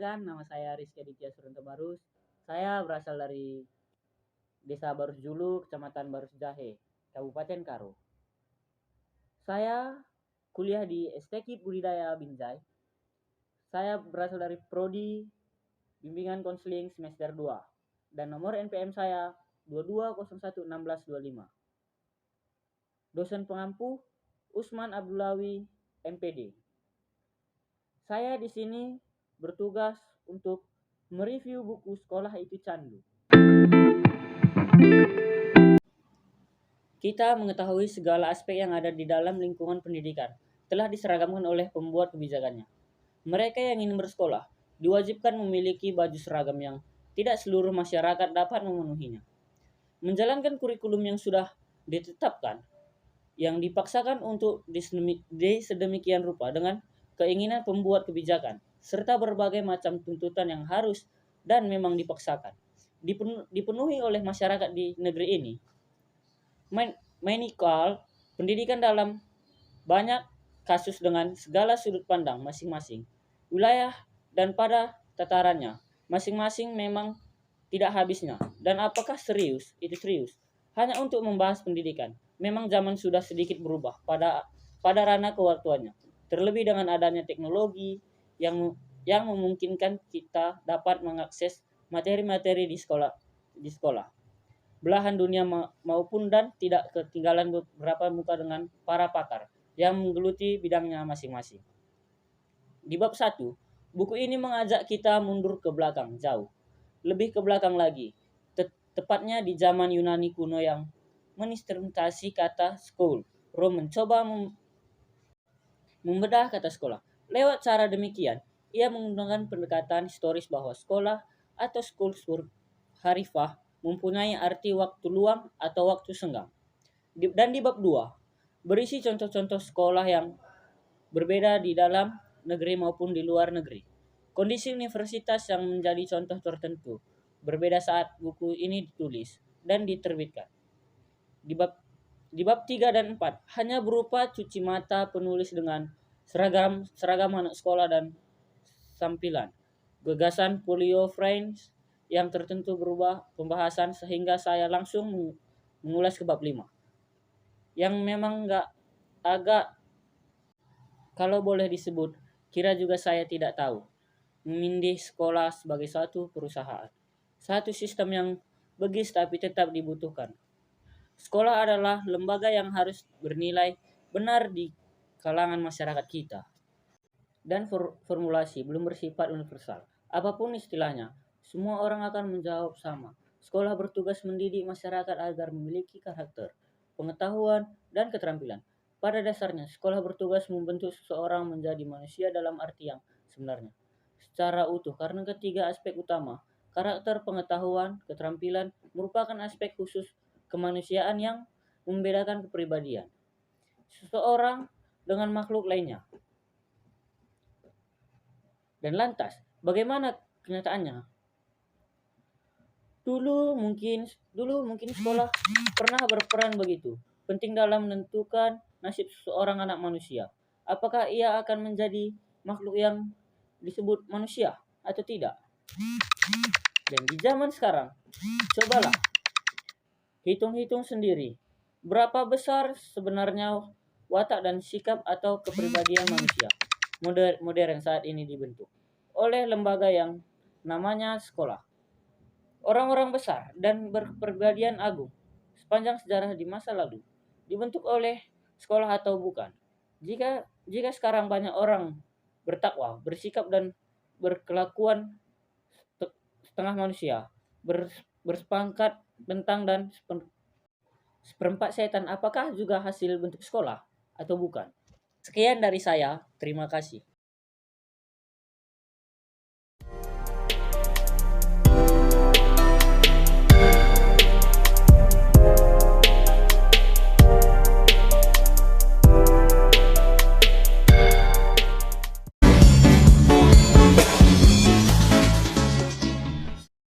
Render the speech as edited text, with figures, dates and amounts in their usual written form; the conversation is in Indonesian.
Perkenalkan, nama saya Rizky Aditya Surento Barus. Saya berasal dari Desa Barus Julu, Kecamatan Barus Jahe, Kabupaten Karo. Saya kuliah di STQ Budidaya Binjai. Saya berasal dari Prodi Bimbingan Konseling semester 2 dan nomor NPM saya 22011625. Dosen pengampu Usman Abdullawi, MPD. Saya di sini bertugas untuk mereview buku Sekolah Itu Candu. Kita mengetahui segala aspek yang ada di dalam lingkungan pendidikan telah diseragamkan oleh pembuat kebijakannya. Mereka yang ingin bersekolah diwajibkan memiliki baju seragam yang tidak seluruh masyarakat dapat memenuhinya. Menjalankan kurikulum yang sudah ditetapkan, yang dipaksakan untuk sedemikian rupa dengan keinginan pembuat kebijakan, serta berbagai macam tuntutan yang harus dan memang dipaksakan, dipenuhi oleh masyarakat di negeri ini. Menikal pendidikan dalam banyak kasus dengan segala sudut pandang masing-masing, wilayah dan pada tatarannya masing-masing memang tidak habisnya. Dan apakah serius? Itu serius. Hanya untuk membahas pendidikan. Memang zaman sudah sedikit berubah pada ranah kewaktuannya. Terlebih dengan adanya teknologi yang memungkinkan kita dapat mengakses materi-materi di sekolah. Belahan dunia maupun dan tidak ketinggalan beberapa muka dengan para pakar yang menggeluti bidangnya masing-masing. Di bab 1, buku ini mengajak kita mundur ke belakang jauh. Lebih ke belakang lagi, tepatnya di zaman Yunani kuno yang menginstrumentasi kata school. Rome mencoba membedah kata sekolah. Lewat cara demikian, ia menggunakan pendekatan historis bahwa sekolah atau school harifah mempunyai arti waktu luang atau waktu senggang. Dan di bab 2, berisi contoh-contoh sekolah yang berbeda di dalam negeri maupun di luar negeri. Kondisi universitas yang menjadi contoh tertentu berbeda saat buku ini ditulis dan diterbitkan. Di bab 3 dan 4 hanya berupa cuci mata penulis dengan seragam anak sekolah dan sampilan. Gagasan Polio Friends yang tertentu berubah pembahasan sehingga saya langsung mengulas ke bab 5. Yang memang agak kalau boleh disebut, kira juga saya tidak tahu. Memindih sekolah sebagai suatu perusahaan. Satu sistem yang begis tapi tetap dibutuhkan. Sekolah adalah lembaga yang harus bernilai benar di kalangan masyarakat kita. Dan formulasi belum bersifat universal. Apapun istilahnya, semua orang akan menjawab sama. Sekolah bertugas mendidik masyarakat agar memiliki karakter, pengetahuan, dan keterampilan. Pada dasarnya, sekolah bertugas membentuk seseorang menjadi manusia dalam arti yang sebenarnya. Secara utuh, karena ketiga aspek utama, karakter, pengetahuan, keterampilan, merupakan aspek khusus kemanusiaan yang membedakan kepribadian seseorang dengan makhluk lainnya. Dan lantas, bagaimana kenyataannya? Dulu mungkin sekolah pernah berperan begitu penting dalam menentukan nasib seorang anak manusia. Apakah ia akan menjadi makhluk yang disebut manusia atau tidak? Dan di zaman sekarang, cobalah hitung-hitung sendiri, berapa besar sebenarnya watak dan sikap atau kepribadian manusia modern saat ini dibentuk oleh lembaga yang namanya sekolah. Orang-orang besar dan berkepribadian agung sepanjang sejarah di masa lalu dibentuk oleh sekolah atau bukan. Jika sekarang banyak orang bertakwa, bersikap dan berkelakuan setengah manusia, berpangkat bentang dan seperempat setan, apakah juga hasil bentuk sekolah atau bukan? Sekian dari saya, terima kasih.